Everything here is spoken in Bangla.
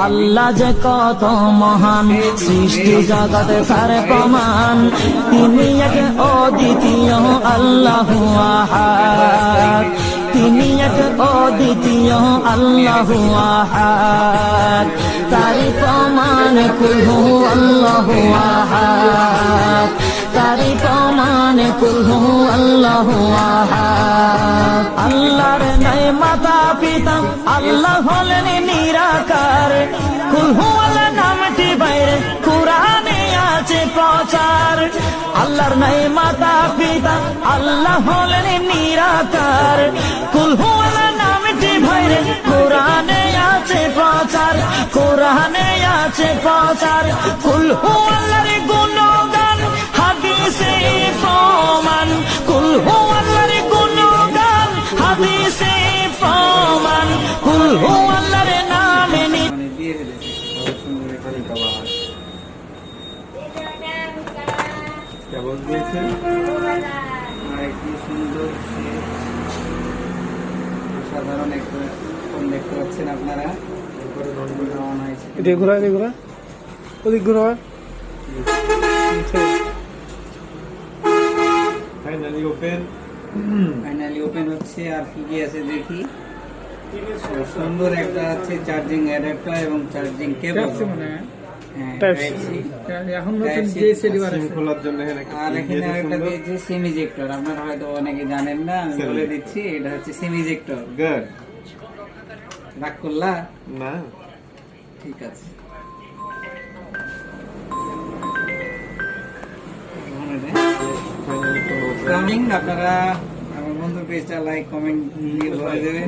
আল্লাহ যে কত মহান, সৃষ্টি জগতে সারে প্রমাণ। তিনি এক অদ্বিতীয় আল্লাহু আহাদ, তিনি এক অদ্বিতীয় আল্লাহু আহাদ। তারি প্রমাণ কুল হু আল্লাহু আহাদ, তারি প্রমাণ কুল হু আল্লাহু আহাদ। আল্লাহর নাই মাতা পিতা, আল্লাহ হলেন নিরাকার। কুল হু আল্লাহ নামটি বাইরে কুরআনে আছে প্রচার। আল্লাহর নাই মাতা পিতা, আল্লাহ হলেন নিরাকার। কুল হু আল্লাহ নামটি বাইরে কুরআনে আছে প্রচার, কুরআনে আছে প্রচার। কুল হু আল্লাহর গুণগান হাদিসে প্রমাণ, কুল হু আল্লাহর গুণগান হাদিসে প্রমাণ। কুল হু আল্লাহর নামে কেবল দিয়েছেন আরেকটি সুন্দর সাধারণ একটা ফোন দেখতে পাচ্ছেন আপনারা। এটা ঘোরা, এটা ঘোরা, ওদিক ঘোরা। ফাইনালি ওপেন হচ্ছে। আর কি কি আছে দেখি। সুন্দর একটা আছে চার্জিং অ্যাডাপ্টার এবং চার্জিং কেবল। এখন নতুন যে সিলিভার খোলার জন্য আর এখানে আরেকটা দিয়েছে সিম ইজেক্টর। আপনারা হয়তো অনেকে জানেন না, আমি বলে দিচ্ছি। এটা হচ্ছে সিম ইজেক্টর। গুড। রাগ করলা না? ঠিক আছে। আপনারা আমার বন্ধু পেজটা লাইক কমেন্ট দিয়ে বলে দেবেন।